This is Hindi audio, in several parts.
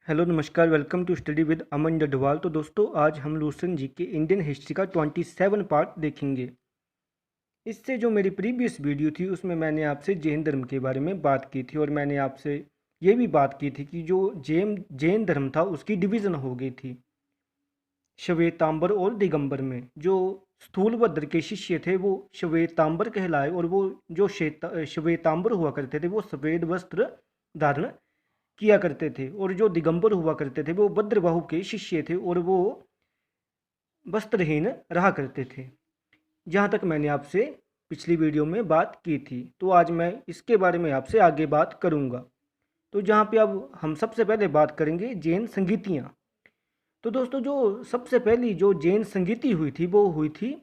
हेलो नमस्कार, वेलकम टू स्टडी विद अमन डडवाल। तो दोस्तों, आज हम लूसेंट जी के इंडियन हिस्ट्री का 27 पार्ट देखेंगे। इससे जो मेरी प्रीवियस वीडियो थी उसमें मैंने आपसे जैन धर्म के बारे में बात की थी और मैंने आपसे ये भी बात की थी कि जो जैन जैन धर्म था उसकी डिवीज़न हो गई थी श्वेतांबर और दिगंबर में। जो स्थूलभद्र के शिष्य थे वो श्वेतांबर कहलाए और वो जो श्वेतांबर हुआ करते थे वो सफ़ेद वस्त्र धारण किया करते थे, और जो दिगंबर हुआ करते थे वो भद्रबाहु के शिष्य थे और वो वस्त्रहीन रहा करते थे। जहाँ तक मैंने आपसे पिछली वीडियो में बात की थी, तो आज मैं इसके बारे में आपसे आगे बात करूँगा। तो जहाँ पे अब हम सबसे पहले बात करेंगे जैन संगीतियाँ। तो दोस्तों, जो सबसे पहली जो जैन संगीति हुई थी वो हुई थी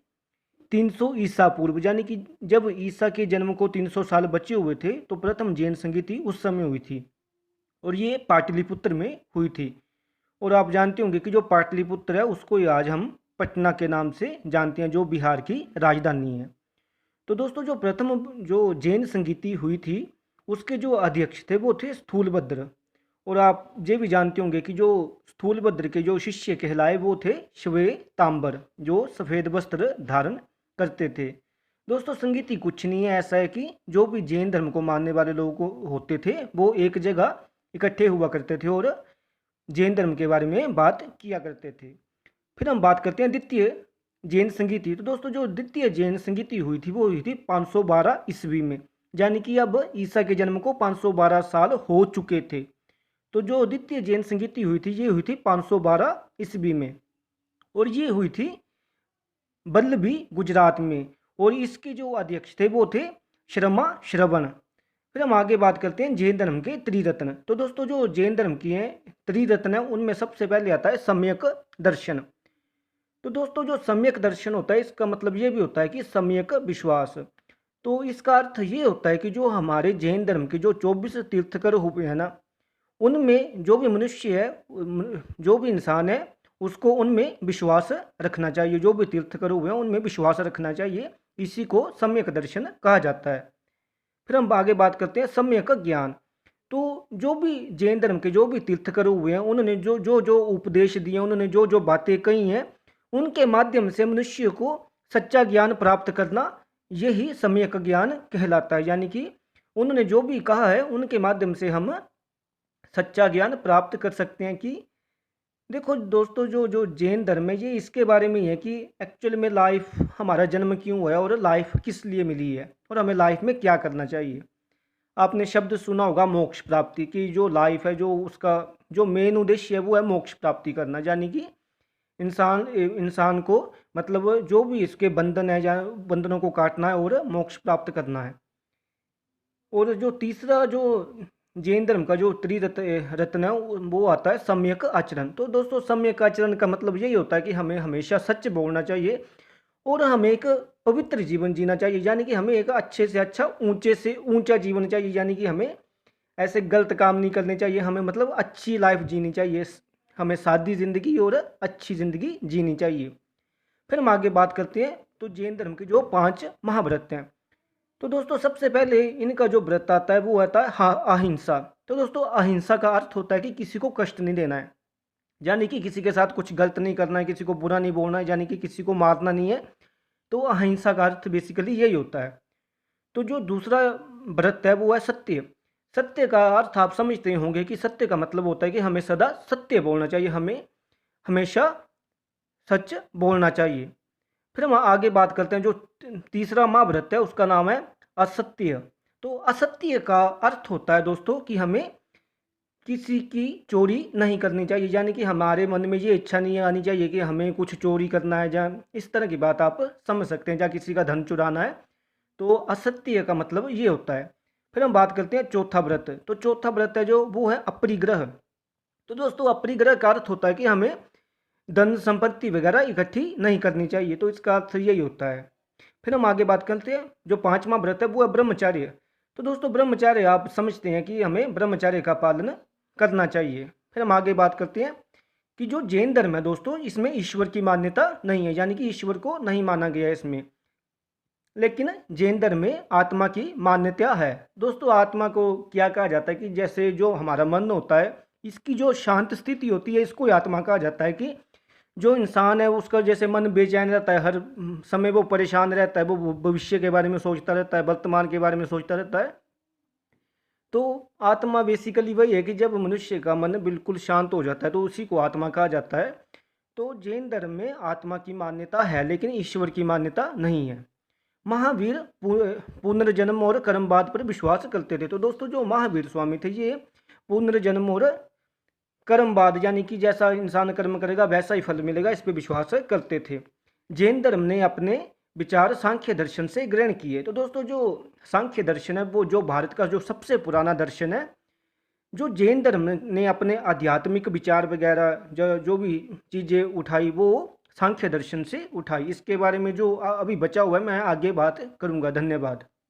300 ईसा पूर्व, यानी कि जब ईसा के जन्म को 300 साल बचे हुए थे तो प्रथम जैन संगीति उस समय हुई थी और ये पाटलिपुत्र में हुई थी। और आप जानते होंगे कि जो पाटलिपुत्र है उसको ही आज हम पटना के नाम से जानते हैं, जो बिहार की राजधानी है। तो दोस्तों, जो प्रथम जो जैन संगीति हुई थी उसके जो अध्यक्ष थे वो थे स्थूलभद्र। और आप ये भी जानते होंगे कि जो स्थूलभद्र के जो शिष्य कहलाए वो थे श्वेतांबर, जो सफ़ेद वस्त्र धारण करते थे। दोस्तों, संगीति कुछ नहीं है, ऐसा है कि जो भी जैन धर्म को मानने वाले लोग होते थे वो एक जगह इकट्ठे हुआ करते थे और जैन धर्म के बारे में बात किया करते थे। फिर हम बात करते हैं द्वितीय जैन संगीति। तो दोस्तों, जो द्वितीय जैन संगीति हुई थी वो हुई थी 512 ईस्वी में, यानी कि अब ईसा के जन्म को 512 साल हो चुके थे। तो जो द्वितीय जैन संगीति हुई थी ये हुई थी 512 ईस्वी में और ये हुई थी बल्लभी गुजरात में, और इसके जो अध्यक्ष थे वो थे शर्मा श्रवण। फिर हम आगे बात करते हैं जैन धर्म के त्रिरत्न। तो दोस्तों, जो जैन धर्म की हैं त्रिरत्न है उनमें सबसे पहले आता है सम्यक दर्शन। तो दोस्तों, जो सम्यक दर्शन होता है इसका मतलब ये भी होता है कि सम्यक विश्वास। तो इसका अर्थ ये होता है कि जो हमारे जैन धर्म के जो 24 तीर्थकर हुए हैं ना, उनमें जो भी मनुष्य है, जो भी इंसान है उसको उनमें विश्वास रखना चाहिए। जो भी तीर्थकर हुए हैं उनमें विश्वास रखना चाहिए, इसी को सम्यक दर्शन कहा जाता है। फिर हम आगे बात करते हैं सम्यक ज्ञान। तो जो भी जैन धर्म के जो भी तीर्थकर हुए हैं उन्होंने जो जो जो उपदेश दिए, उन्होंने जो जो बातें कही हैं, उनके माध्यम से मनुष्य को सच्चा ज्ञान प्राप्त करना, यही सम्यक ज्ञान कहलाता है। यानी कि उन्होंने जो भी कहा है उनके माध्यम से हम सच्चा ज्ञान प्राप्त कर सकते हैं। कि देखो दोस्तों, जो जो जैन धर्म है ये इसके बारे में ही है कि एक्चुअल में लाइफ, हमारा जन्म क्यों हुआ है और लाइफ किस लिए मिली है और हमें लाइफ में क्या करना चाहिए। आपने शब्द सुना होगा मोक्ष प्राप्ति, की जो लाइफ है जो उसका जो मेन उद्देश्य है वो है मोक्ष प्राप्ति करना, यानी कि इंसान इंसान को मतलब जो भी इसके बंधन है या बंधनों को काटना है और मोक्ष प्राप्त करना है। और जो तीसरा जो जैन धर्म का जो रत्न है वो आता है सम्यक आचरण। तो दोस्तों, सम्यक आचरण का मतलब यही होता है कि हमें हमेशा सच बोलना चाहिए और हमें एक पवित्र जीवन जीना चाहिए, यानी कि हमें एक अच्छे से अच्छा ऊंचे से ऊंचा जीवन चाहिए। यानी कि हमें ऐसे गलत काम नहीं करने चाहिए, हमें मतलब अच्छी लाइफ जीनी चाहिए, हमें सादी ज़िंदगी और अच्छी ज़िंदगी जीनी चाहिए। फिर हम आगे बात करते हैं तो जैन धर्म के जो 5 महाव्रत हैं। तो दोस्तों, सबसे पहले इनका जो व्रत आता है वो आता है अहिंसा। तो दोस्तों, अहिंसा का अर्थ होता है कि किसी को कष्ट नहीं देना है, यानी कि किसी के साथ कुछ गलत नहीं करना है, किसी को बुरा नहीं बोलना है, यानी कि किसी को मारना नहीं है। तो अहिंसा का अर्थ बेसिकली यही होता है। तो जो दूसरा व्रत है वो है सत्य। सत्य का अर्थ आप समझते होंगे कि सत्य का मतलब होता है कि हमें सदा सत्य बोलना चाहिए, हमें हमेशा सच बोलना चाहिए। फिर हम आगे बात करते हैं जो तीसरा महाव्रत है उसका नाम है असत्य। तो असत्य का अर्थ होता है दोस्तों कि हमें किसी की चोरी नहीं करनी चाहिए, यानी कि हमारे मन में ये इच्छा नहीं आनी चाहिए कि हमें कुछ चोरी करना है, या इस तरह की बात आप समझ सकते हैं, या किसी का धन चुराना है। तो असत्य का मतलब ये होता है। फिर हम बात करते हैं चौथा व्रत। तो चौथा व्रत है जो वो है अपरिग्रह। तो दोस्तों, अपरिग्रह का अर्थ होता है कि हमें धन संपत्ति वगैरह इकट्ठी नहीं करनी चाहिए। तो इसका अर्थ यही होता है। फिर हम आगे बात करते हैं जो पांचवा व्रत है वो है ब्रह्मचार्य। तो दोस्तों, ब्रह्मचार्य आप समझते हैं कि हमें ब्रह्मचार्य का पालन करना चाहिए। फिर हम आगे बात करते हैं कि जो जैन धर्म है दोस्तों, इसमें ईश्वर की मान्यता नहीं है, यानी कि ईश्वर को नहीं माना गया है इसमें। लेकिन जैन धर्म में आत्मा की मान्यता है। दोस्तों, आत्मा को क्या कहा जाता है कि जैसे जो हमारा मन होता है इसकी जो शांत स्थिति होती है इसको आत्मा कहा जाता है। कि जो इंसान है उसका जैसे मन बेचैन रहता है, हर समय वो परेशान रहता है, वो भविष्य के बारे में सोचता रहता है, वर्तमान के बारे में सोचता रहता है। तो आत्मा बेसिकली वही है कि जब मनुष्य का मन बिल्कुल शांत हो जाता है तो उसी को आत्मा कहा जाता है। तो जैन धर्म में आत्मा की मान्यता है लेकिन ईश्वर की मान्यता नहीं है। महावीर पुनर्जन्म और कर्मवाद पर विश्वास करते थे। तो दोस्तों जो महावीर स्वामी थे ये पुनर्जन्म और कर्मवाद यानी कि जैसा इंसान कर्म करेगा वैसा ही फल मिलेगा इस पर विश्वास करते थे। जैन धर्म ने अपने विचार सांख्य दर्शन से ग्रहण किए। तो दोस्तों जो सांख्य दर्शन है वो जो भारत का जो सबसे पुराना दर्शन है, जो जैन धर्म ने अपने आध्यात्मिक विचार वगैरह जो भी चीज़ें उठाई वो सांख्य दर्शन से उठाई। इसके बारे में जो अभी बचा हुआ है मैं आगे बात करूंगा। धन्यवाद।